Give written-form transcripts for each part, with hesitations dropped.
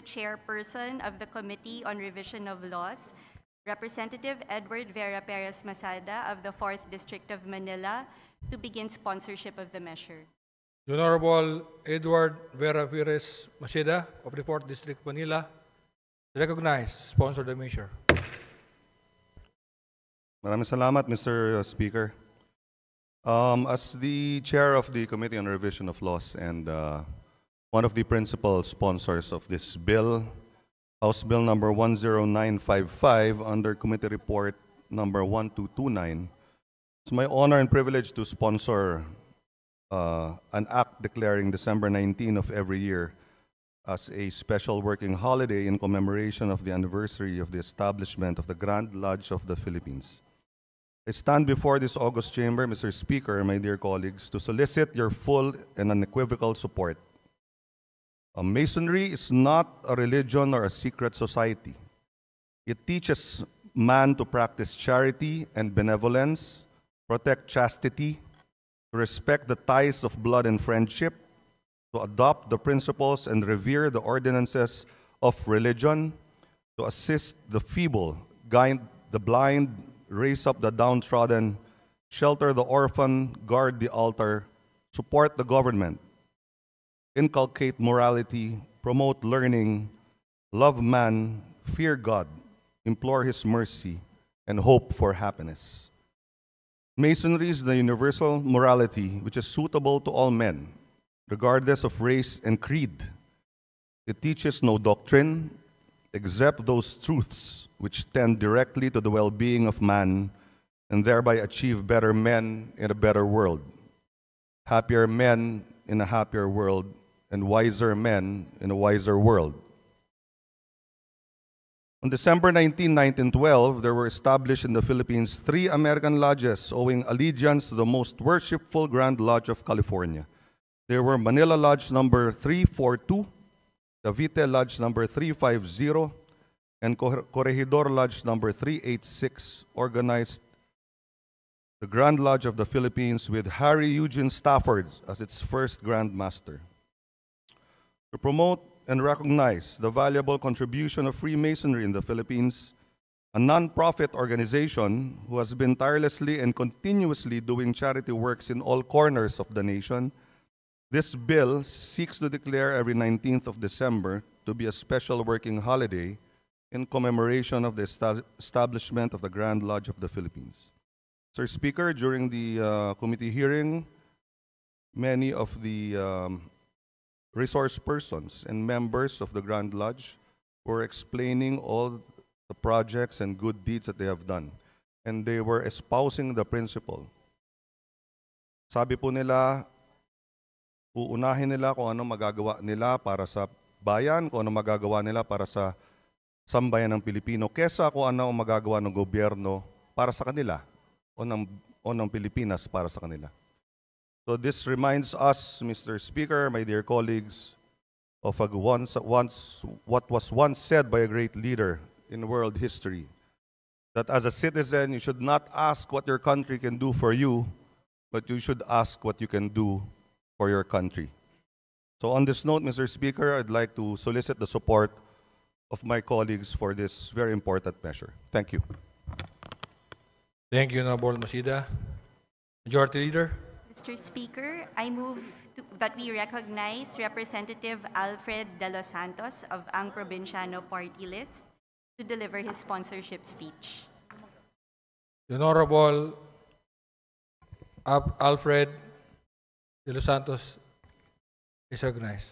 the chairperson of the Committee on Revision of Laws, Representative Edward Vera Perez Masada of the 4th District of Manila, to begin sponsorship of the measure. The Honorable Edward Vera Perez Masada of the 4th District of Manila, recognize, sponsor the measure. Maraming salamat, Mr. Speaker. As the chair of the Committee on Revision of Laws and one of the principal sponsors of this bill, House Bill number 10955 under Committee Report number 1229, it's my honor and privilege to sponsor an act declaring December 19 of every year as a special working holiday in commemoration of the anniversary of the establishment of the Grand Lodge of the Philippines. I stand before this august chamber, Mr. Speaker, my dear colleagues, to solicit your full and unequivocal support. Masonry is not a religion or a secret society. It teaches man to practice charity and benevolence, protect chastity, to respect the ties of blood and friendship, to adopt the principles and revere the ordinances of religion, to assist the feeble, guide the blind, raise up the downtrodden, shelter the orphan, guard the altar, support the government, inculcate morality, promote learning, love man, fear God, implore His mercy, and hope for happiness. Masonry is the universal morality which is suitable to all men, regardless of race and creed. It teaches no doctrine except those truths which tend directly to the well-being of man and thereby achieve better men in a better world, happier men in a happier world, and wiser men in a wiser world. On December 19, 1912, there were established in the Philippines 3 American lodges owing allegiance to the most worshipful Grand Lodge of California. They were Manila Lodge number 342, Cavite Lodge number 350, and Corregidor Lodge number 386, organized the Grand Lodge of the Philippines with Harry Eugene Stafford as its first Grand Master. To promote and recognize the valuable contribution of Freemasonry in the Philippines, a non-profit organization who has been tirelessly and continuously doing charity works in all corners of the nation, this bill seeks to declare every 19th of December to be a special working holiday in commemoration of the establishment of the Grand Lodge of the Philippines. Sir Speaker, during the committee hearing, many of the resource persons and members of the Grand Lodge were explaining all the projects and good deeds that they have done. And they were espousing the principle. Sabi po nila, uunahin nila kung ano magagawa nila para sa bayan, kung ano magagawa nila para sa sambayan ng Pilipino, kesa kung ano ang magagawa ng gobyerno para sa kanila o ng Pilipinas para sa kanila. So this reminds us, Mr. Speaker, my dear colleagues, of what was once said by a great leader in world history, that as a citizen, you should not ask what your country can do for you, but you should ask what you can do for your country. So on this note, Mr. Speaker, I'd like to solicit the support of my colleagues for this very important measure. Thank you. Thank you, Honorable Masida. Majority Leader. Mr. Speaker, I move that we recognize Representative Alfred De Los Santos of Ang Provinciano Party List to deliver his sponsorship speech. The Honorable Alfred De Los Santos is recognized.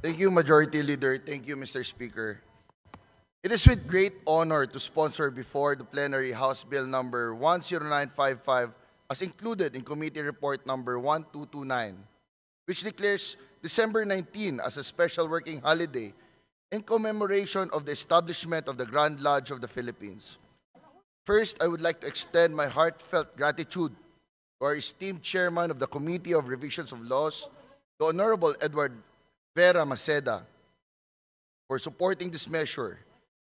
Thank you, Majority Leader. Thank you, Mr. Speaker. It is with great honor to sponsor before the plenary House Bill number 10955 as included in Committee Report number 1229, which declares December 19 as a special working holiday in commemoration of the establishment of the Grand Lodge of the Philippines. First, I would like to extend my heartfelt gratitude to our esteemed chairman of the Committee of Revisions of Laws, the Honorable Edward Vera Masada, for supporting this measure.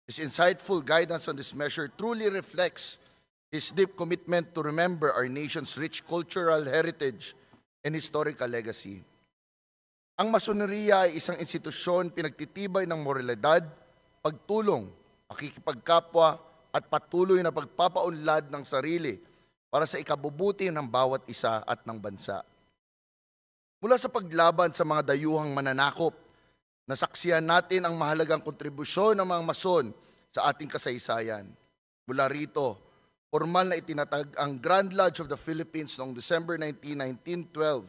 His insightful guidance on this measure truly reflects his deep commitment to remember our nation's rich cultural heritage and historical legacy. Ang masoneria ay isang institusyon pinagtitibay ng moralidad, pagtulong, pakikipagkapwa, at patuloy na pagpapaunlad ng sarili para sa ikabubuti ng bawat isa at ng bansa. Mula sa paglaban sa mga dayuhang mananakop, nasaksihan natin ang mahalagang kontribusyon ng mga mason sa ating kasaysayan. Mula rito, formal na itinatag ang Grand Lodge of the Philippines noong December 19, 1912.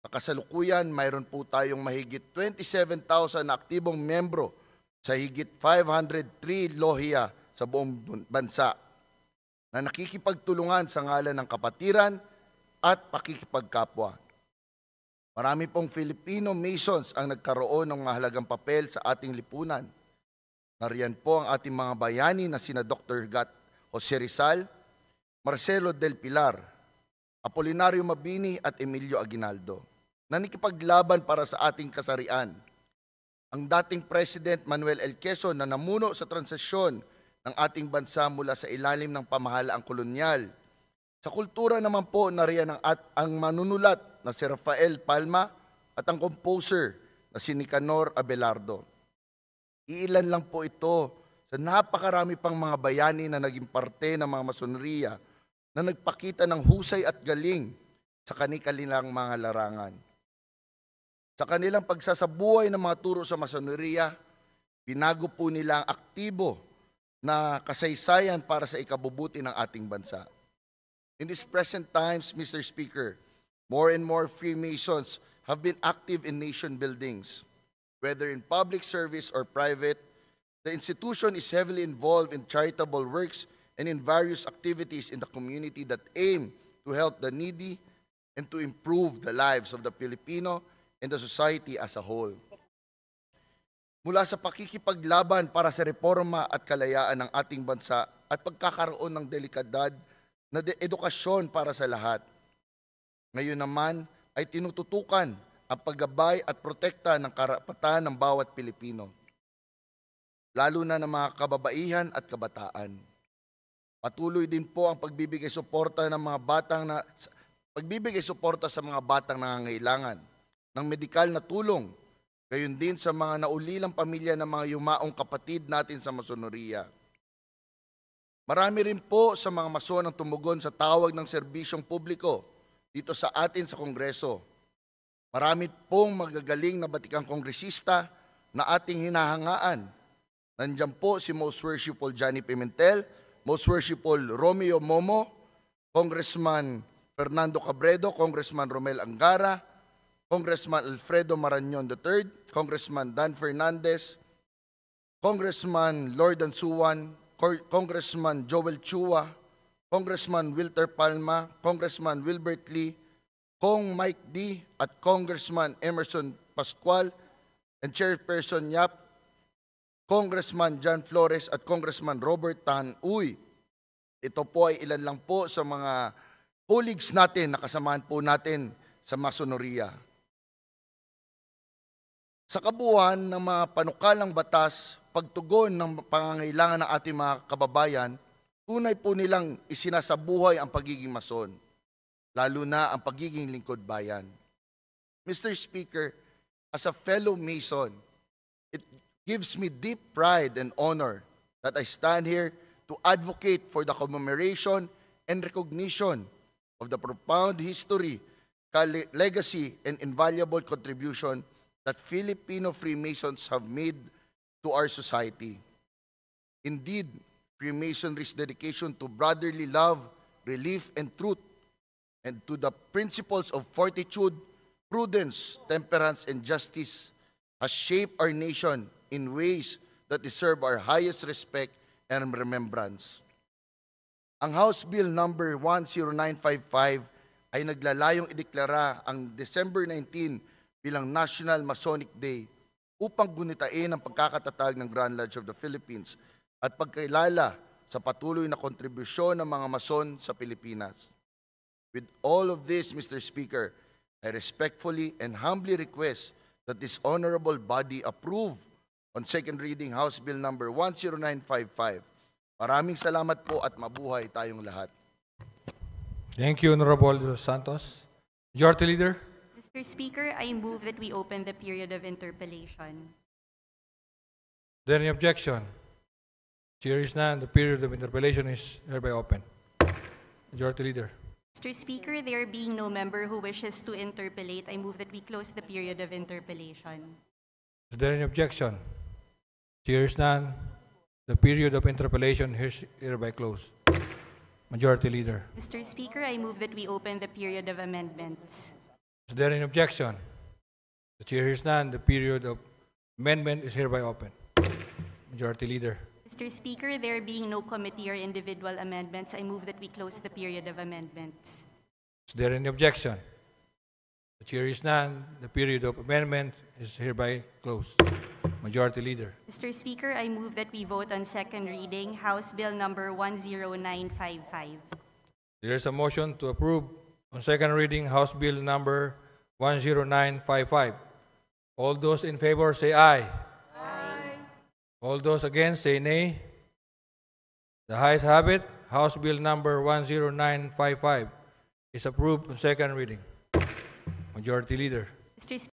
Sa kasalukuyan, mayroon po tayong mahigit 27,000 na aktibong membro sa higit 503 lohia sa buong bansa na nakikipagtulungan sa ngalan ng kapatiran at pakikipagkapwa. Marami pong Filipino Masons ang nagkaroon ng mahalagang papel sa ating lipunan. Nariyan po ang ating mga bayani na sina Dr. Jose Rizal, Marcelo del Pilar, Apolinario Mabini at Emilio Aguinaldo, na nakipaglaban para sa ating kasarian. Ang dating President Manuel L. Quezon na namuno sa transisyon ng ating bansa mula sa ilalim ng pamahalaang kolonyal. Sa kultura naman po nariyan ang manunulat na si Rafael Palma at ang composer na si Nicanor Abelardo. Iilan lang po ito sa napakarami pang mga bayani na naging parte ng mga masoneria na nagpakita ng husay at galing sa kanilang mga larangan. Sa kanilang pagsasabuhay ng mga turo sa masoneria, binago po nila ang aktibo na kasaysayan para sa ikabubuti ng ating bansa. In these present times, Mr. Speaker, more and more Freemasons have been active in nation buildings. Whether in public service or private, the institution is heavily involved in charitable works and in various activities in the community that aim to help the needy and to improve the lives of the Filipino and the society as a whole. Mula sa pakikipaglaban para sa reforma at kalayaan ng ating bansa at pagkakaroon ng delikadad na edukasyon para sa lahat. Ngayon naman ay tinututukan ang paggabay at protekta ng karapatan ng bawat Pilipino, lalo na ng mga kababaihan at kabataan. Patuloy din po ang pagbibigay suporta sa mga batang nangangailangan ng medikal na tulong, gayon din sa mga naulilang pamilya ng mga yumaong kapatid natin sa masoneria. Marami rin po sa mga mason ang tumugon sa tawag ng serbisyong publiko dito sa atin sa Kongreso. Marami pong magagaling na batikang kongresista na ating hinahangaan. Nandiyan po si Most Worshipful Johnny Pimentel, Most Worshipful Romeo Momo, Congressman Fernando Cabredo, Congressman Romel Angara, Congressman Alfredo Marañon III, Congressman Dan Fernandez, Congressman Lord Ansuan, Congressman Joel Chua, Congressman Wilter Palma, Congressman Wilbert Lee, Cong Mike D. at Congressman Emerson Pascual, and Chairperson Yap, Congressman John Flores at Congressman Robert Tan Uy. Ito po ay ilan lang po sa mga colleagues natin na kasamahan po natin sa masoneria. Sa kabuuan ng mga panukalang batas, pagtugon ng pangangailangan ng ating mga kababayan, tunay po nilang isinasabuhay ang pagiging mason, lalo na ang pagiging lingkod bayan. Mr. Speaker, as a fellow Mason, it gives me deep pride and honor that I stand here to advocate for the commemoration and recognition of the profound history, legacy, and invaluable contribution that Filipino Freemasons have made to our society. Indeed, Freemasonry's dedication to brotherly love, relief, and truth, and to the principles of fortitude, prudence, temperance, and justice has shaped our nation in ways that deserve our highest respect and remembrance. Ang House Bill number 10955 ay naglalayong ideklara ang December 19 bilang National Masonic Day upang gunitain ang pagkakatatag ng Grand Lodge of the Philippines at pagkailala sa patuloy na kontribusyon ng mga Mason sa Pilipinas. With all of this, Mr. Speaker, I respectfully and humbly request that this honorable body approve on second reading House Bill number 10955. Maraming salamat po at mabuhay tayong lahat. Thank you, Honorable Dos Santos. Majority Leader. Mr. Speaker, I move that we open the period of interpellation. Is there any objection? Chair is none. The period of interpellation is hereby open. Majority Leader. Mr. Speaker, there being no member who wishes to interpellate, I move that we close the period of interpellation. Is there any objection? Chair is none. The period of interpellation is hereby closed. Majority Leader. Mr. Speaker, I move that we open the period of amendments. Is there any objection? The chair hears none. The period of amendment is hereby open. Majority Leader. Mr. Speaker, there being no committee or individual amendments, I move that we close the period of amendments. Is there any objection? The chair is none. The period of amendment is hereby closed. Majority Leader. Mr. Speaker, I move that we vote on second reading House Bill number 10955. There is a motion to approve on second reading House Bill number 10955. All those in favor say aye. Aye. All those against say nay. The ayes have it. House Bill number 10955 is approved on second reading. Majority Leader. Mr.